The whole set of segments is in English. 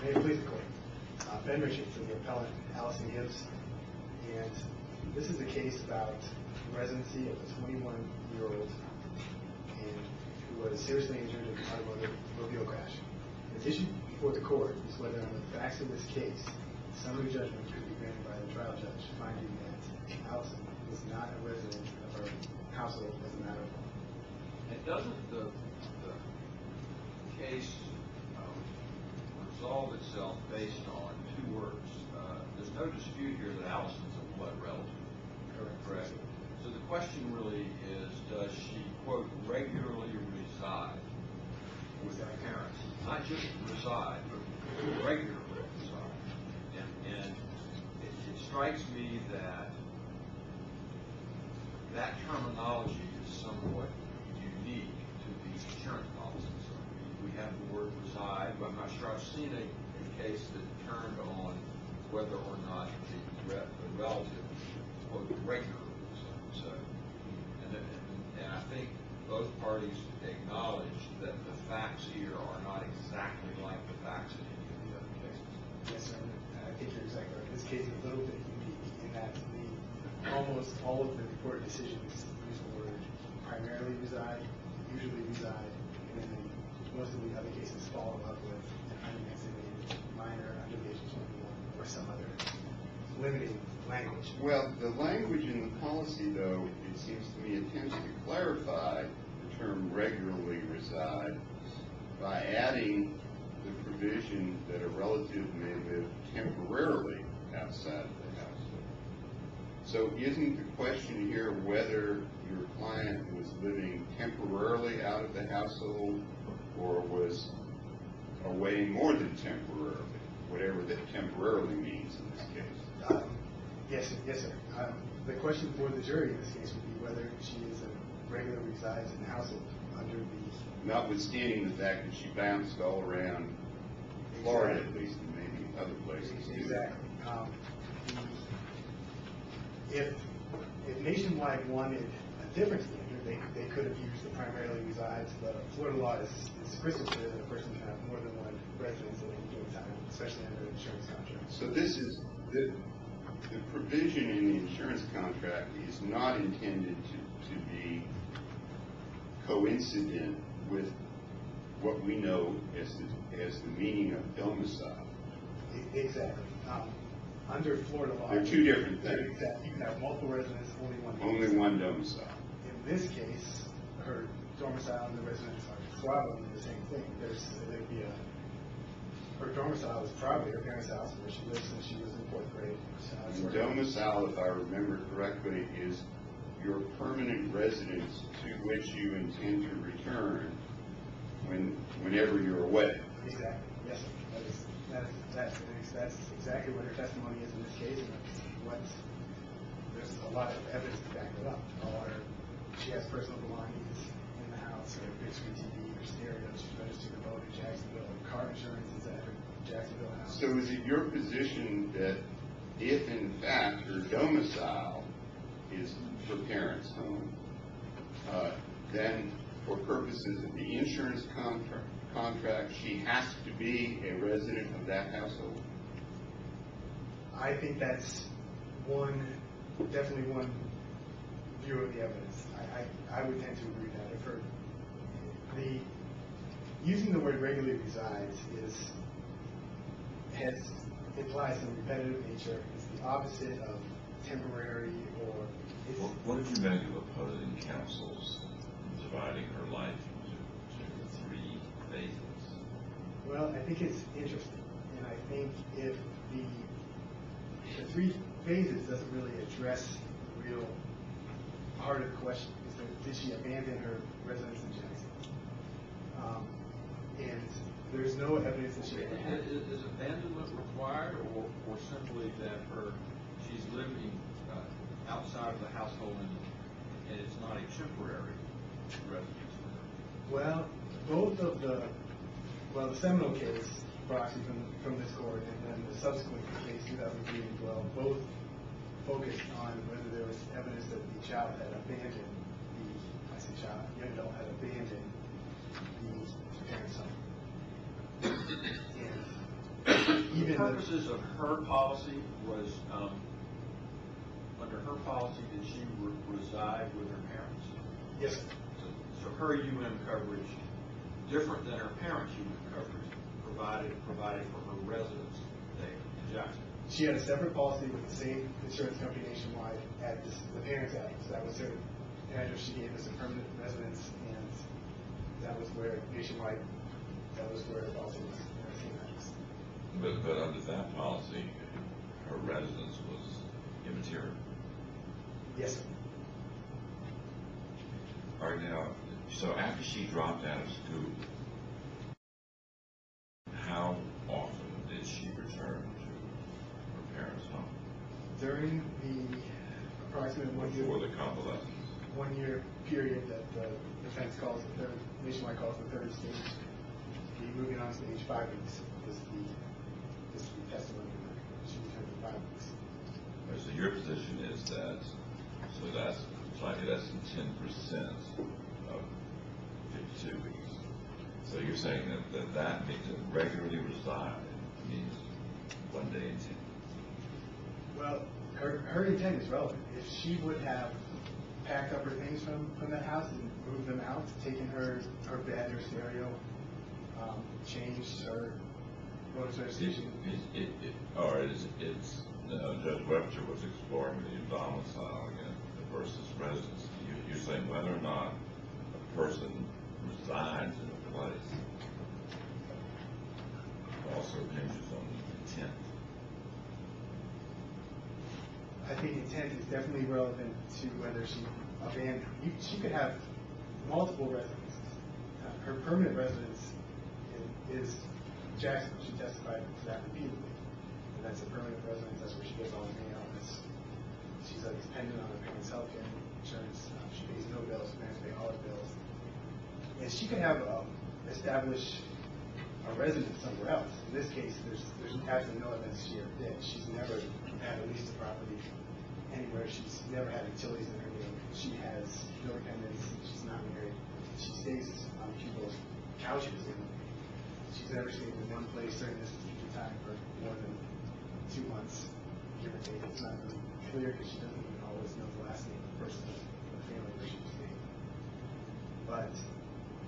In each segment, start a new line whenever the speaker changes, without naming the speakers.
May it please the court. Ben Richard for the appellant, Allison Gibbs. And this is a case about the residency of a 21-year-old who was seriously injured in an automobile crash. The issue before the court is whether on the facts of this case, summary judgment could be granted by the trial judge finding that Allison was not a resident of her household as a matter of law.
And doesn't the case resolve itself based on two words? There's no dispute here that Allison's a blood relative. Correct. So the question really is, does she, quote, regularly reside with her parents? Not just reside, but regularly reside. And it strikes me that that terminology is somewhat unique to these insurance policies. We have the word reside, but I'm not sure I've seen a case that turned on whether or not the relative, quote, regularly reside. So, and I think both parties acknowledge that the facts here are not exactly like the facts in any of the other cases.
Yes, sir. I think you're exactly right. This case is a little bit unique in that almost all of the reported decisions use the word primarily reside, usually reside, and then most of the other cases follow up with an unexamined minor under the age of 21 or some other limiting language.
Well, the language in the policy, though, it seems to me attempts to clarify the term regularly reside by adding the provision that a relative may live temporarily outside of the household. So isn't the question here whether your client was living temporarily out of the household or was away more than temporarily, whatever that temporarily means in this case?
Yes, sir. The question for the jury in this case would be whether she is a regular resides in the household under the...
Notwithstanding the fact that she bounced all around Florida, at least, and maybe other places.
Exactly. If Nationwide wanted a different standard, they could have used the primarily resides, but Florida law is crystal clear that a person can have more than one residence at any given time, especially under an insurance contract.
So this is the provision in the insurance contract is not intended to be coincident with what we know as the meaning of domicile.
Exactly. Under Florida law,
they're two different things.
Exactly. You can have multiple residents, only one.
Only one domicile.
In this case, her domicile and the residence are probably the same thing. There'd be her domicile is probably her parents' house where she lived since she was in 4th grade.
The domicile, if I remember correctly, is your permanent residence to which you intend to return whenever you're away.
Exactly. Yes, sir. That's exactly what her testimony is in this case, and there's a lot of evidence to back it up. She has personal belongings in the house, her big screen TV, her stereo, she's registered to vote in Jacksonville, her car insurance is at her Jacksonville house. So
is it your position that if in fact her domicile is her parents' home, then for purposes of the insurance contract, she has to be a resident of that household?
I think that's definitely one view of the evidence. I would tend to agree with that. Using the word regularly resides implies some repetitive nature. It's the opposite of temporary or...
What did you make of opposing counsel's dividing her life into 3 phases?
Well, I think it's interesting, and I think if the 3 phases doesn't really address the real heart of the question, is that did she abandon her residence in Jackson? And there's no evidence that she did.
Is abandonment required, or simply that she's living outside of the household and it's not a temporary residence for her?
Well, the seminal case, proxy from this court, and then the subsequent case, 2003 and 12, both focused on whether there was evidence that the child had abandoned young adult had abandoned the parents' home. And even
For purposes of her policy, was, under her policy, did she reside with her parents?
Yes, sir.
So her UM coverage, different than her parents' UM coverage, provided for her residence there in Jackson.
She had a separate policy with the same insurance company nationwide at the parents' address. That was her address. She gave us a permanent residence, and that was where nationwide, that was where the policy was, the same address.
But under that policy, her residence was immaterial.
Yes, sir.
All right, now, so after she dropped out of school, how often did she return to her parents' home?
During the approximate
Before the convalescence?
1 year period that the defense calls the third, nationwide calls the third stage, the moving on stage 5 weeks was the testimony that she returned for 5 weeks.
All right, so your position is that, so that's slightly less than 10% of 52 weeks. So you're saying that means that regularly reside means 1 day in 10.
Well, her intent is relevant. If she would have packed up her things from that house and moved them out, taken her bed, her stereo, changed her voter's registration.
Judge Webster was exploring the domicile again versus residence. You're saying whether or not a person resides in a place also hinges on intent.
I think intent is definitely relevant to whether she abandoned. She could have multiple residences. Her permanent residence is Jackson. She testified to that repeatedly. And that's a permanent residence. That's where she gets all her mail. She's dependent on her parents' health care insurance. She pays no bills. Her parents pay all her bills. And she could have established a residence somewhere else. In this case, there's absolutely no evidence she ever did. She's never had a lease of property anywhere. She's never had utilities in her name. She has no dependents. She's not married. She stays on people's couches, and she's never stayed in one place during this time for more than 2 months, give or take. It's not really clear because she doesn't even always know the last name of the person or the family where she was staying. But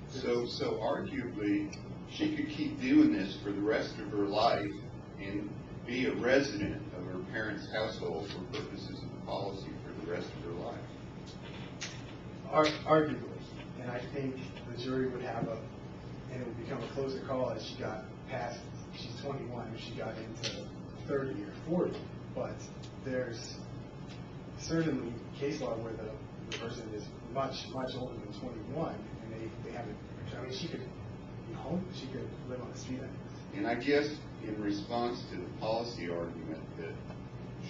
So arguably, she could keep doing this for the rest of her life and be a resident of her parents' household for purposes of the policy for the rest of her life.
Arguably, and I think the jury would have and it would become a closer call as she got past, she's 21, if she got into 30 or 40, but there's certainly case law where the person is much, much older than 21, and they haven't, I mean, she could be home, she could live on the street.
And I guess in response to the policy argument that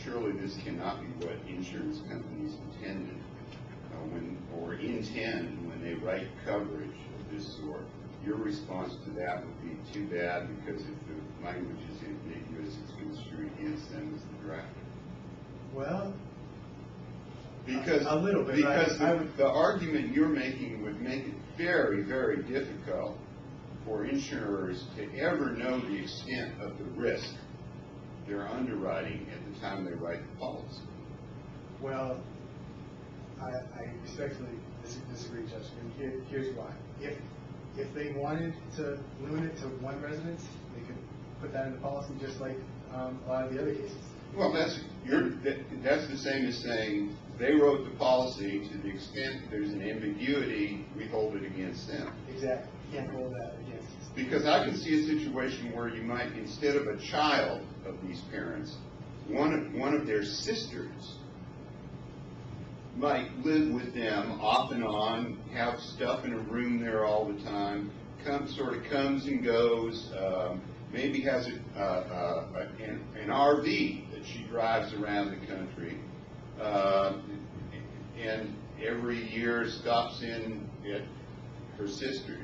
surely this cannot be what insurance companies intended intend when they write coverage of this sort, your response to that would be too bad because if the language is ambiguous, it's construed against them as the drafter.
Well,
because
a little bit.
Because the argument you're making would make it very, very difficult for insurers to ever know the extent of the risk they're underwriting at the time they write the policy.
Well, I respectfully disagree, Judge. And here's why. If they wanted to limit it to one residence, they could put that in the policy just like a lot of the other cases.
Well, that's the same as saying they wrote the policy to the extent that there's an ambiguity, we hold it against them.
Exactly. You can't hold that against us.
Because I can see a situation where you might, instead of a child of these parents, one of their sisters might live with them off and on, have stuff in a room there all the time, sort of comes and goes, maybe has an RV that she drives around the country, and every year stops in at her sister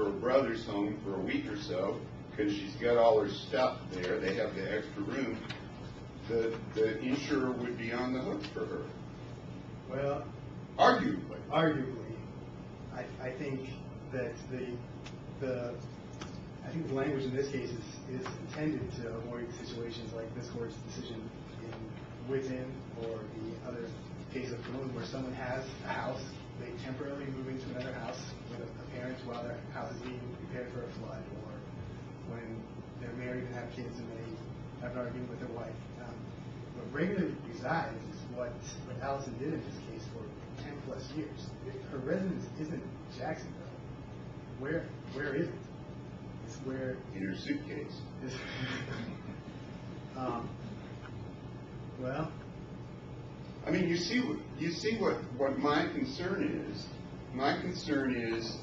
or brother's home for a week or so because she's got all her stuff there. They have the extra room. The insurer would be on the hook for her.
Well,
arguably,
I think that the I think the language in this case is intended to avoid situations like this court's decision in Within or the other case of Cologne, where someone has a house, they temporarily move into another house with a parent while their house is being prepared for a flood, or when they're married and have kids and they have an argument with their wife. But regularly resides is what Allison did in this case for 10 plus years. Her residence isn't Jacksonville. Where is it? It's where
In her suitcase.
Well,
I mean, you see what my concern is. My concern is,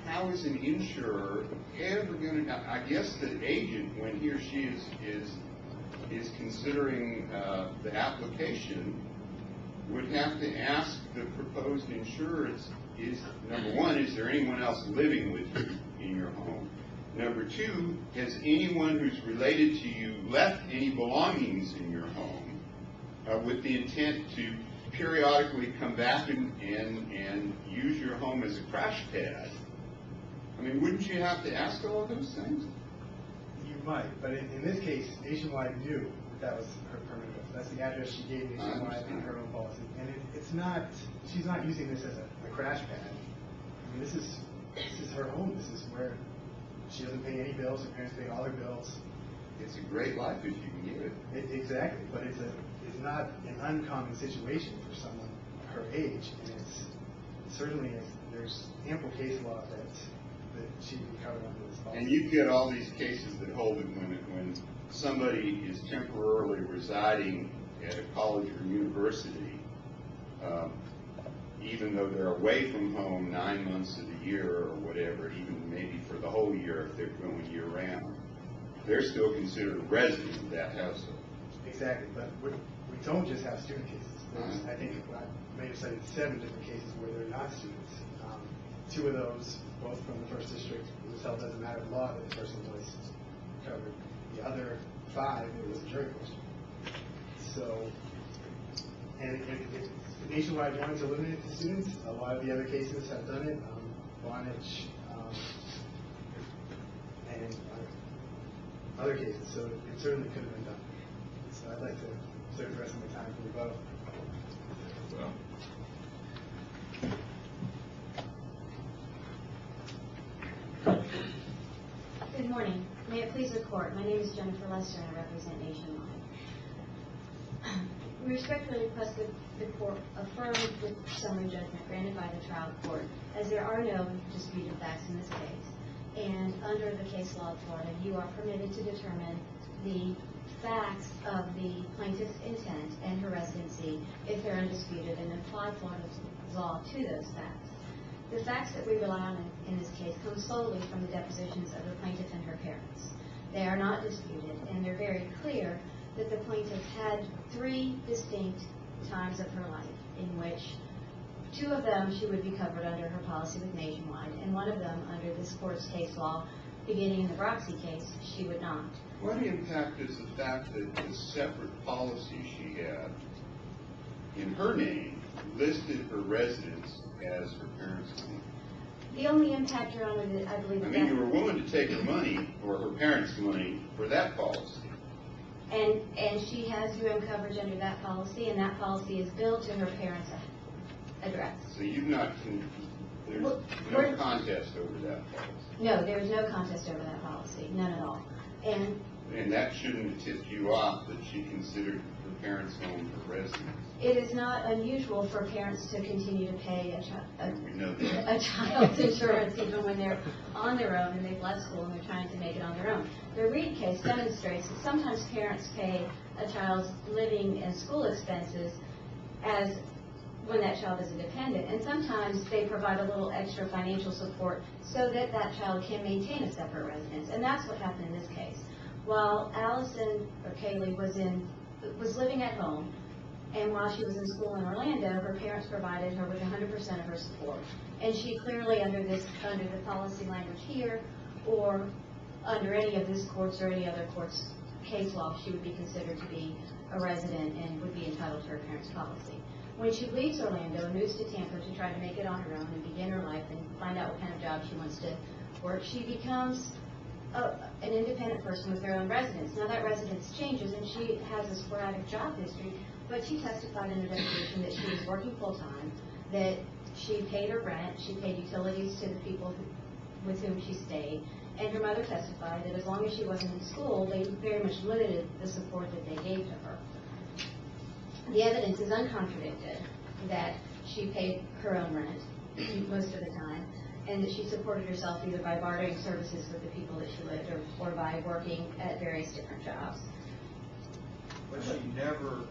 how is an insurer ever going to? I guess the agent, when he or she is considering the application, would have to ask the proposed insurer: is number one, is there anyone else living with you in your home? Number two, has anyone who's related to you left any belongings in your home with the intent to periodically come back and use your home as a crash pad? I mean, wouldn't you have to ask all of those things?
you might, but in this case, Nationwide knew that was her permanent residence. That's the address she gave Nationwide in her own policy, and it's not. She's not using this as a crash pad. I mean, this is her home. This is where she doesn't pay any bills. Her parents pay all her bills.
It's a great life if you can give it.
Exactly, but it's not an uncommon situation for someone her age, and certainly there's ample case law that she would be covered under this policy.
And you get all these cases that hold it when somebody is temporarily residing at a college or university, even though they're away from home 9 months of the year or whatever, even maybe for the whole year if they're going year round, they're still considered a resident of that household.
Exactly, but we don't just have student cases. I think I may have cited 7 different cases where they're not students. 2 of those, both from the first district, it was held as a matter of law that the person was covered. The other 5, it was a jury question. So, and if Nationwide wanted to limit it to students, a lot of the other cases have done it. Bonnage, and other cases, so it certainly could have been done. So I'd like to save the rest of my time for rebuttal.
Well,
good morning. May it please the court, my name is Jennifer Lester and I represent Nationwide. We respectfully request that the court affirm the summary judgment granted by the trial court, as there are no disputed facts in this case. And under the case law of Florida, you are permitted to determine the facts of the plaintiff's intent and her residency if they're undisputed, and apply Florida's law to those facts. The facts that we rely on in this case come solely from the depositions of the plaintiff and her parents. They are not disputed, and they're very clear that the plaintiff had 3 distinct times of her life in which 2 of them she would be covered under her policy with Nationwide, and 1 of them under this court's case law, beginning in the Broxy case, she would not.
What impact is the fact that the separate policy she had in her name listed her residence as her parents' home?
The only impact, Your Honor, that I believe
I mean, you were willing to take her money, or her parents' money, for that policy.
And she has UM coverage under that policy, and that policy is billed to her parents' address.
So you've not, there's no contest over that policy.
No, there is no contest over that policy, none at all.
And that shouldn't have tipped you off that she considered her parents' home her residence.
It is not unusual for parents to continue to pay
We know that.
a child's insurance even when they're on their own and they've left school and they're trying to make it on their own. The Reed case demonstrates that sometimes parents pay a child's living and school expenses as when that child is a dependent, and sometimes they provide a little extra financial support so that that child can maintain a separate residence, and that's what happened in this case. While Allison, or Kaylee, was living at home, and while she was in school in Orlando, her parents provided her with 100% of her support. And she clearly, under the policy language here, or under any of this court's or any other court's case law, she would be considered to be a resident and would be entitled to her parents' policy. When she leaves Orlando and moves to Tampa to try to make it on her own and begin her life and find out what kind of job she wants to work, she becomes an independent person with their own residence. Now, that residence changes, and she has a sporadic job history, but she testified in her deposition that she was working full-time, that she paid her rent, she paid utilities to the people with whom she stayed, and her mother testified that as long as she wasn't in school, they very much limited the support that they gave to her. The evidence is uncontradicted that she paid her own rent most of the time, and that she supported herself either by bartering services with the people that she lived or by working at various different jobs.
But she never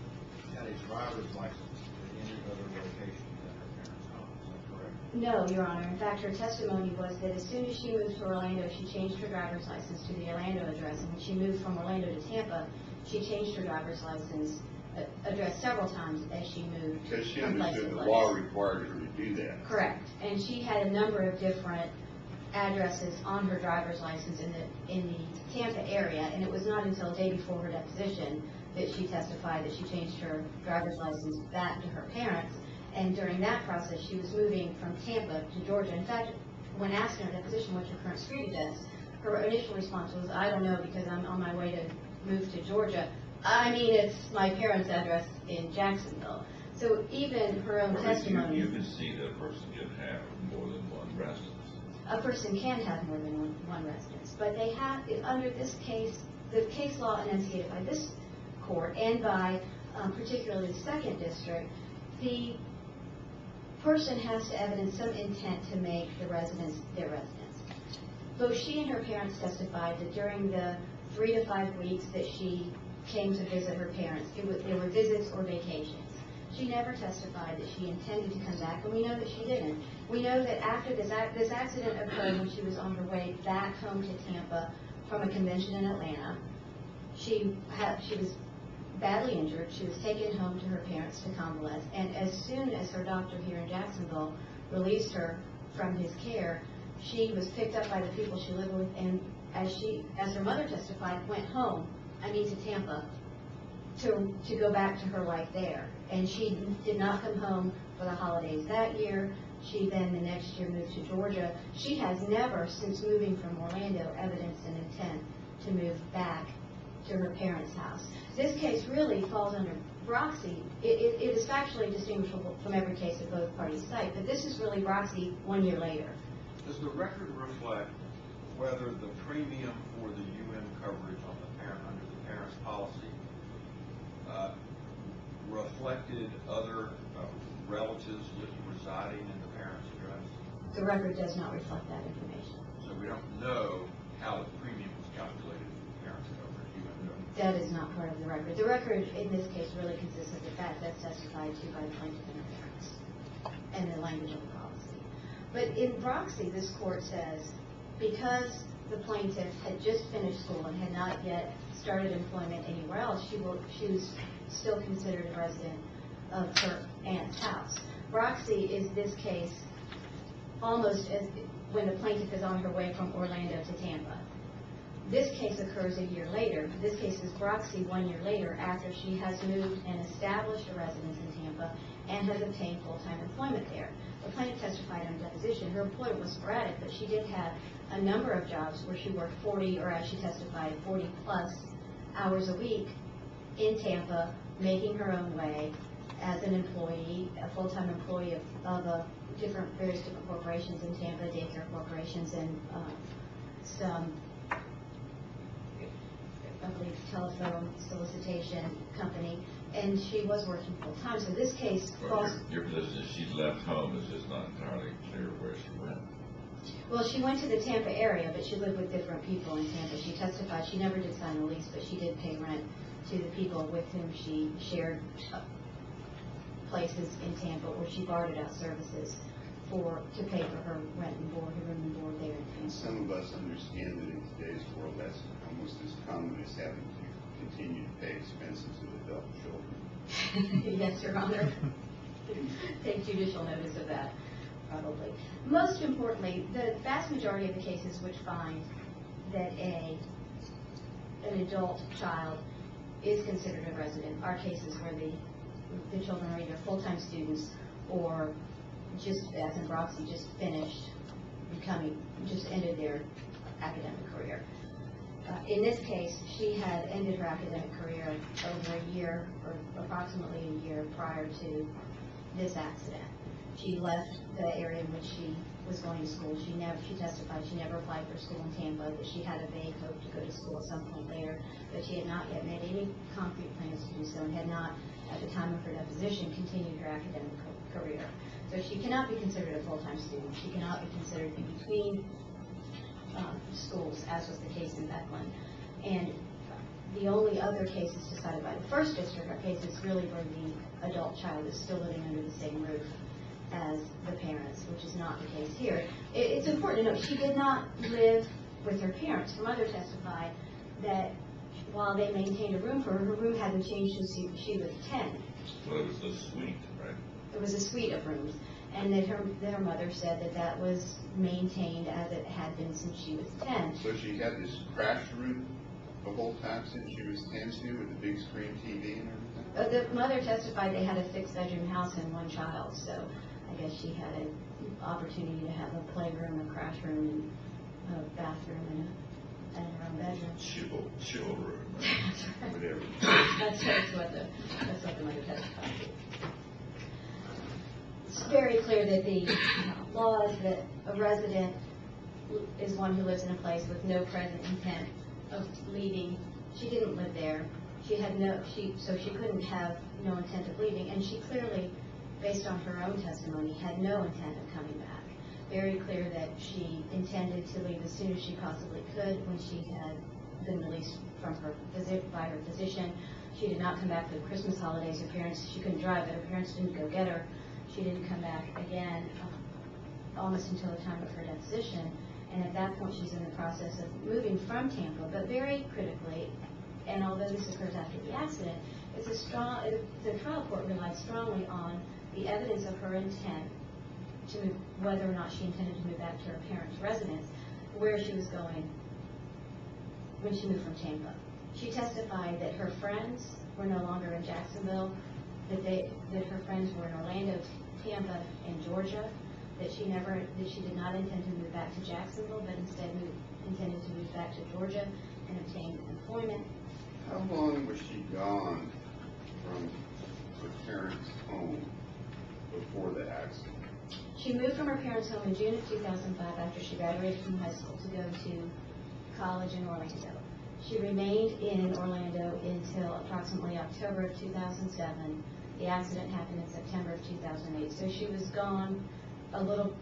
had a driver's license at any other location than her parents' home, is that correct?
No, Your Honor. In fact, her testimony was that as soon as she moved to Orlando, she changed her driver's license to the Orlando address, and when she moved from Orlando to Tampa, she changed her driver's license address several times as she moved.
Because she
from place
understood
to
the
place.
law required her to do that.
Correct. And she had a number of different addresses on her driver's license in the Tampa area, and it was not until a day before her deposition that she testified that she changed her driver's license back to her parents. And during that process, she was moving from Tampa to Georgia. In fact, when asked in her deposition what's her current street address, her initial response was, I don't know because I'm on my way to move to Georgia. I mean, it's my parents' address in Jacksonville. So even her own testimony...
You can see that a person can have more than one residence.
A person can have more than one residence, but they have, under this case, the case law enunciated by this court and by particularly the second district, the person has to evidence some intent to make the residence their residence. Both she and her parents testified that during the 3 to 5 weeks that she came to visit her parents, they were visits or vacations. She never testified that she intended to come back, and we know that she didn't. We know that after this accident occurred when she was on her way back home to Tampa from a convention in Atlanta, she was badly injured. She was taken home to her parents to convalesce, and as soon as her doctor here in Jacksonville released her from his care, she was picked up by the people she lived with, and as her mother testified, went home, to Tampa, to go back to her life there. And she did not come home for the holidays that year. She then the next year moved to Georgia. She has never, since moving from Orlando, evidenced an intent to move back to her parents' house. This case really falls under Broxy. It is factually distinguishable from every case that both parties cite, but this is really Broxy 1 year later.
Does the record reflect whether the premium for the UN coverage on under the parents' policy reflected other relatives residing in the parents' address?
The record does not reflect that information.
So we don't know how the premium was calculated for the parents' coverage, UN coverage.
That is not part of the record. The record in this case really consists of the fact that's testified to by the plaintiff and her parents and the language of the policy. But in Broxy, this court says because the plaintiff had just finished school and had not yet started employment anywhere else, she was still considered a resident of her aunt's house. Broxy is this case almost as when the plaintiff is on her way from Orlando to Tampa. This case occurs a year later. This case is Broxy 1 year later after she has moved and established a residence in Tampa and has obtained full-time employment there. The plaintiff testified in deposition. Her employment was sporadic, but she did have a number of jobs where she worked 40, or as she testified, 40 plus hours a week in Tampa, making her own way as an employee, a full-time employee of various different corporations in Tampa, daycare corporations, and some, I believe, telephone solicitation company, and she was working full-time. So this case falls...
Your position is she left home, it's just not entirely clear where she went.
Well, she went to the Tampa area, but she lived with different people in Tampa. She testified she never did sign a lease, but she did pay rent to the people with whom she shared places in Tampa, where she bartered out services to pay for her rent and board, her room and board there.
And some of us understand that in today's world that's almost as common as having to continue to pay expenses of adult children.
Yes, Your Honor. Take judicial notice of that, probably. Most importantly, the vast majority of the cases which find that an adult child is considered a resident are cases where the children are either full-time students or just, as in Broxy, just ended their academic career. In this case, she had ended her academic career over a year, or approximately a year prior to this accident. She left the area in which she was going to school. She testified she never applied for school in Tampa, that she had a vague hope to go to school at some point later, but she had not yet made any concrete plans to do so, and had not, at the time of her deposition, continued her academic career. So she cannot be considered a full-time student. She cannot be considered in between schools, as was the case in Beckland. And the only other cases decided by the first district are cases really where the adult child is still living under the same roof as the parents, which is not the case here. It's important to note she did not live with her parents. Her mother testified that while they maintained a room for her, her room hadn't changed since she was 10.
So it was a suite, right?
It was a suite of rooms, and that her mother said that that was maintained as it had been since she was 10.
So she had this crash room the whole time since she was 10 too, with a big screen TV and everything?
The mother testified they had a 6-bedroom house and one child, so I guess she had an opportunity to have a playroom, a crash room, and a bathroom, and her own bedroom.
Chill room,
That's
Whatever.
what the mother testified to. It's very clear that the law is that a resident is one who lives in a place with no present intent of leaving. She didn't live there. So she couldn't have no intent of leaving, and she clearly, based on her own testimony, had no intent of coming back. Very clear that she intended to leave as soon as she possibly could when she had been released from her by her physician. She did not come back for the Christmas holidays. She couldn't drive, but her parents didn't go get her. She didn't come back again almost until the time of her deposition, and at that point she's in the process of moving from Tampa. But very critically, and although this occurs after the accident, the trial court relied strongly on the evidence of her intent to move, whether or not she intended to move back to her parents' residence, where she was going when she moved from Tampa. She testified that her friends were no longer in Jacksonville, that her friends were in Orlando, Tampa, and Georgia, that she did not intend to move back to Jacksonville, but instead intended to move back to Georgia and obtain employment.
How long was she gone from her parents' home before the accident?
She moved from her parents' home in June of 2005 after she graduated from high school to go to college in Orlando. She remained in Orlando until approximately October of 2007. The accident happened in September of 2008. So she was gone a little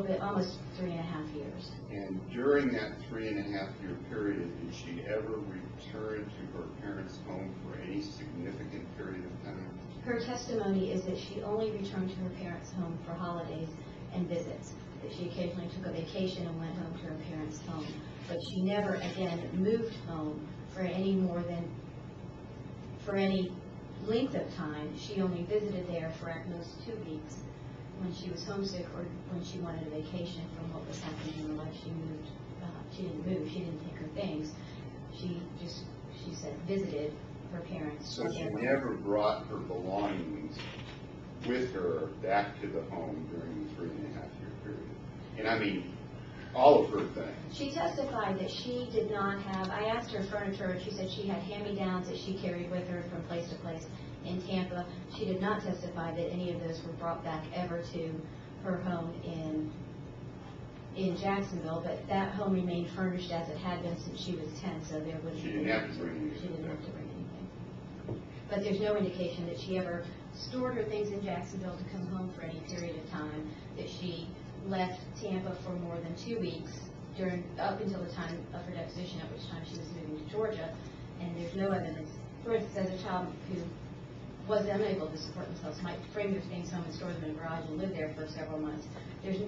bit, almost 3.5 years.
And during that 3.5-year period, did she ever return to her parents' home for any significant period of time?
Her testimony is that she only returned to her parents' home for holidays and visits, that she occasionally took a vacation and went home to her parents' home. But she never, again, moved home for any length of time. She only visited there for at most 2 weeks when she was homesick or when she wanted a vacation from what was happening in her life. She didn't move, she didn't take her things. She said, visited her parents.
So she never brought her belongings with her back to the home during the 3.5-year period. And I mean, all of her things.
She testified that she did not have, I asked her furniture, and she said she had hand-me-downs that she carried with her from place to place in Tampa. She did not testify that any of those were brought back ever to her home in Jacksonville, but that home remained furnished as it had been since she was 10, so there was...
She didn't have to bring anything.
She didn't have to bring anything. But there's no indication that she ever stored her things in Jacksonville to come home for any period of time, that she left Tampa for more than 2 weeks up until the time of her deposition, at which time she was moving to Georgia. And there's no evidence. For instance, as a child who was unable to support themselves might bring their things home and store them in a garage and live there for several months.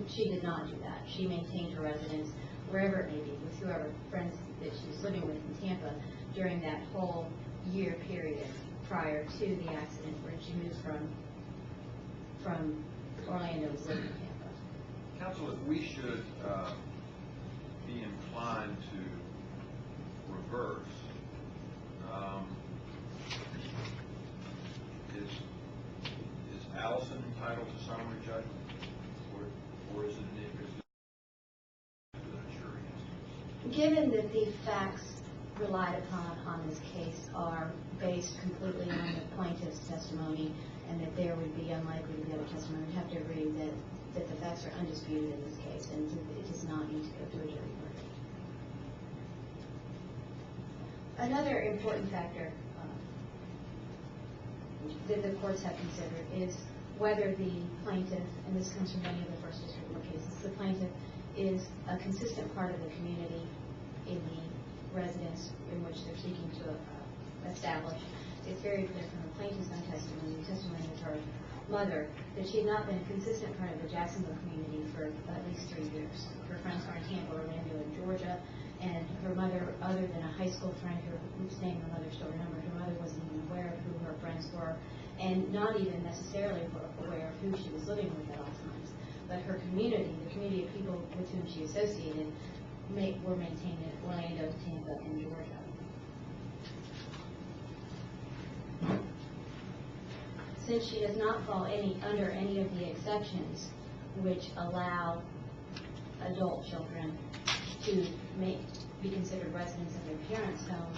She did not do that. She maintained her residence wherever it may be, with whoever friends that she was living with in Tampa during that whole year period prior to the accident, where she moved from Orlando to live in Tampa.
Counsel, if we should be inclined to reverse, is Allison entitled to summary judgment, or is it an jury instance?
Given that the facts relied upon on this case are based completely on the plaintiff's testimony, and that there would be unlikely to be other testimony, we'd have to agree that the facts are undisputed in this case, and it does not need to go to a jury verdict. Another important factor that the courts have considered is whether the plaintiff, and this comes from many of the First District Court cases, the plaintiff is a consistent part of the community in the residence in which they're seeking to establish. It's very clear from the plaintiff's own testimony, the testimony of her mother, that she had not been a consistent part of the Jacksonville community for at least 3 years. Her friends are in Tampa, Orlando, and Georgia, and her mother, other than a high school friend whose name her mother still remembered, her mother wasn't even aware of who her friends were, and not even necessarily aware of who she was living with at all times. But her community, the community of people with whom she associated, were maintained in Orlando, Tampa, and Georgia. Since she does not fall under any of the exceptions which allow adult children to be considered residents of their parents' home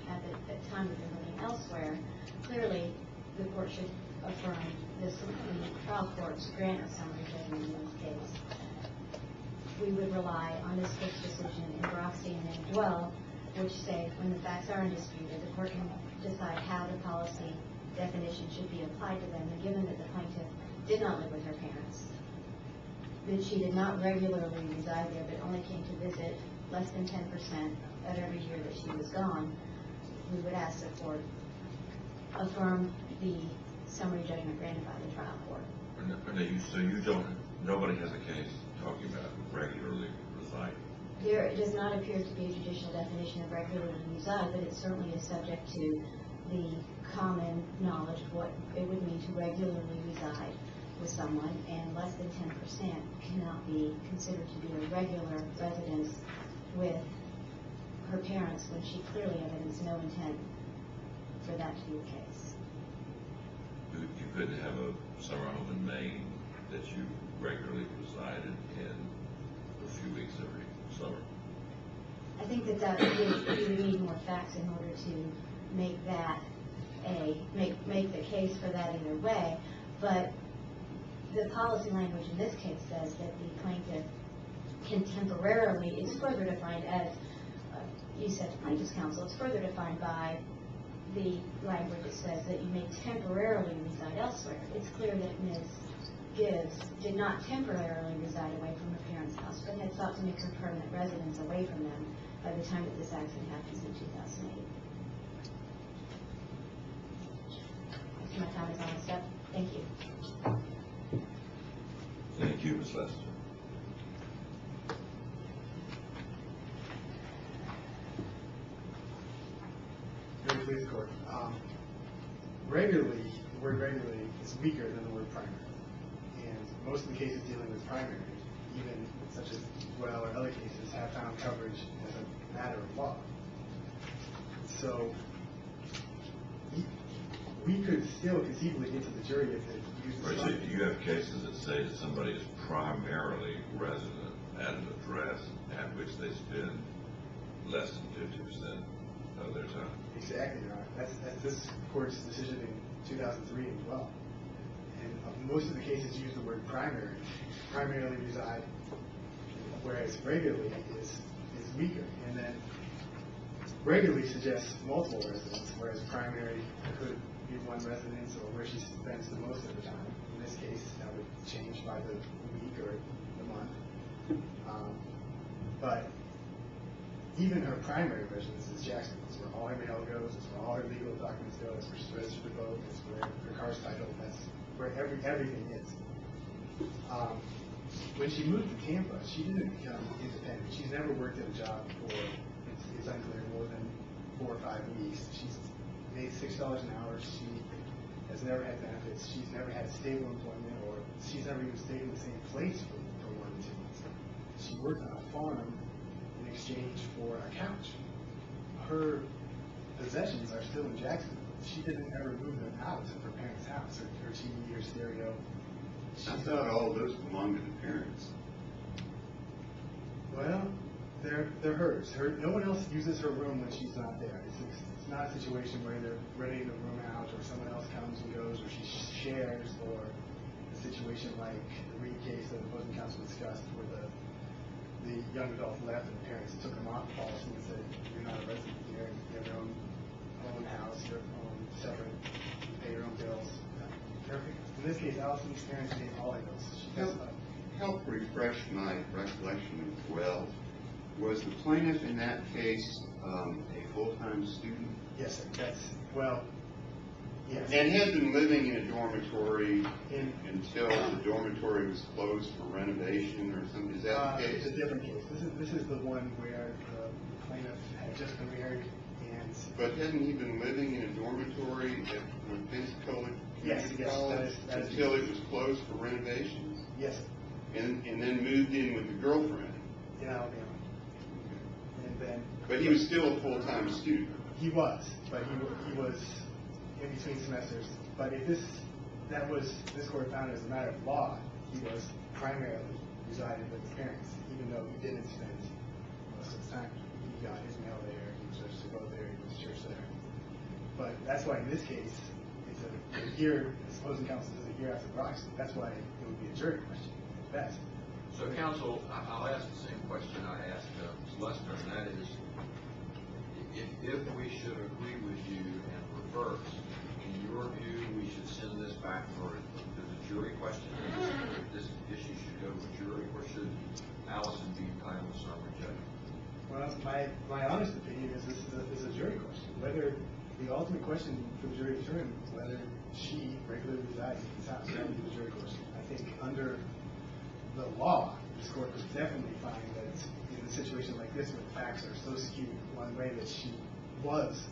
at the time that they're living elsewhere, clearly the court should affirm the trial court's grant of summary judgment in this case. We would rely on this court's decision in Broxton and Dwell, which say when the facts are undisputed, the court can decide how the policy definition should be applied to them, and given that the plaintiff did not live with her parents, that she did not regularly reside there but only came to visit less than 10% of every year that she was gone, we would ask the court affirm the summary judgment granted by the trial court.
So nobody has a case talking about regularly residing?
There does not appear to be a judicial definition of regularly reside, but it certainly is subject to the common knowledge of what it would mean to regularly reside with someone, and less than 10% cannot be considered to be a regular residence with her parents when she clearly evidenced no intent for that to be the case.
You couldn't have a summer home in Maine that you regularly resided in a few weeks every summer?
I think that you would need more facts in order to make that make the case for that either way, but the policy language in this case says that the plaintiff can temporarily, it's further defined as, you said plaintiff's counsel, it's further defined by the language that says that you may temporarily reside elsewhere. It's clear that Ms. Gibbs did not temporarily reside away from her parents' house, but had sought to make her permanent residence away from them by the time that this accident happens in 2008. My time is almost up. Thank you.
Thank you, Ms. Lester.
Very pleased, Court. Regularly, the word regularly is weaker than the word primary. And most of the cases dealing with primary, even such as Dwell or other cases, have found coverage as a matter of law. So we could still conceivably get to the jury if it uses
Right, so do you have cases that say that somebody is primarily resident at an address at which they spend less than 50% of their time?
Exactly, Your Honor. That's this court's decision in 2003 as well. And most of the cases use the word primarily reside, whereas regularly is weaker. And then regularly suggests multiple residents, whereas primary could be one residence or where she spends the most of the time. In this case, that would change by the week or the month. But even her primary residence is Jacksonville. It's where all her mail goes. It's where all her legal documents go. It's where she's registered to vote. It's where her car's titled. That's where everything is. When she moved to Tampa, she didn't become independent. She's never worked at a job for, it's unclear, more than 4 or 5 weeks. She's made $6 an hour. She has never had benefits. She's never had stable employment, or she's never even stayed in the same place for 1 to 2 months. She worked on a farm in exchange for a couch. Her possessions are still in Jacksonville. She didn't ever move them out of her parents' house, her TV, her stereo.
I thought all those belonged to the parents.
Well, they're hers. No one else uses her room when she's not there. It's not a situation where they're renting the room out, or someone else comes and goes, or she shares, or a situation like the Reed case that the opposing counsel discussed, where the young adult left and the parents took him off the policy and said, "You're not a resident here. You have your own house, your own separate, you pay your own bills." In this case, Allison's parents paid all her bills. She testified.
Help refresh my recollection as well. Was the plaintiff in that case a full-time student?
Yes, sir. Yes.
And had been living in a dormitory until the dormitory was closed for renovation or something. Is that the case?
It's a different case. This is the one where the plaintiff had just been married and.
But hadn't he been living in a dormitory at Pensacola Community College until it was closed for renovations?
Yes, sir.
And then moved in with the girlfriend?
In Alabama. And then.
But he was still a full-time student.
He was, but he was in between semesters. But if this court found as a matter of law, he was primarily residing with his parents, even though he didn't spend most of his time. He got his mail there, he was supposed to go there, he was to church there. But that's why in this case, it's a year, the opposing counsel says a year after Broxton. That's why it would be a jury question, at best.
So, counsel, I'll ask the same question I asked Lester, and that is, if we should agree with you and reverse, in your view, we should send this back for a jury question? This issue should go to a jury, or should Allison be entitled to summary judgment?
Well, my honest opinion is this is a jury question. Whether the ultimate question for the jury to determine whether she regularly resides in his house, that would be the jury question. I think under the law, this court could definitely find that in a situation like this, where the facts are so skewed one way, that she was,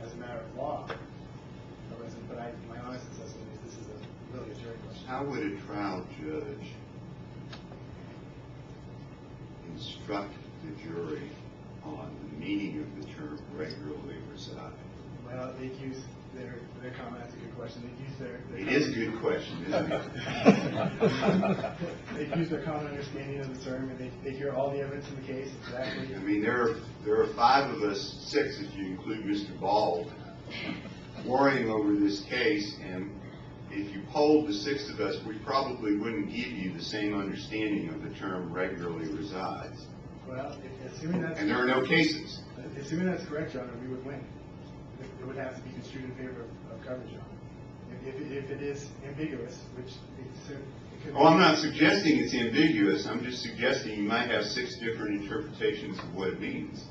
as a matter of law, a resident. But my honest assessment is this is really a jury question.
How would a trial judge instruct the jury on the meaning of the term regularly reside?
Well, they'd use their comment. That's a good question. They'd use their
It is a good question, isn't it?
They'd use their common understanding of the term, and they hear all the evidence in the case exactly.
I mean, there are 5 of us, 6 if you include Mr. Ball, worrying over this case, and if you polled the 6 of us, we probably wouldn't give you the same understanding of the term regularly resides.
Well, assuming that's
And there are no cases.
Assuming that's correct, Your Honor, we would win. It would have to be construed in favor of coverage, Your Honor. If it is ambiguous, which it could
Oh, I'm not suggesting it's ambiguous. I'm just suggesting you might have 6 different interpretations of what it means.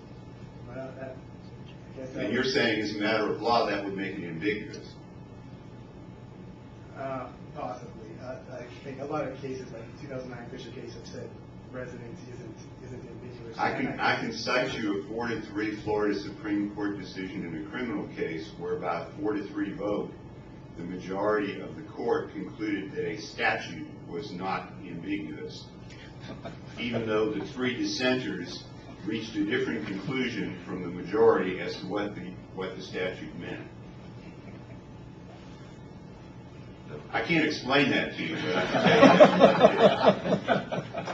Well, I guess
And you're saying as a matter of law that would make it ambiguous.
Possibly. I think a lot of cases, like the 2009 Fisher case, have said residency isn't ambiguous.
I can cite you a 4-3 Florida Supreme Court decision in a criminal case where about 4-3 vote, the majority of the court concluded that a statute was not ambiguous, even though the 3 dissenters reached a different conclusion from the majority as to what the statute meant. I can't explain that to you, but I can tell you.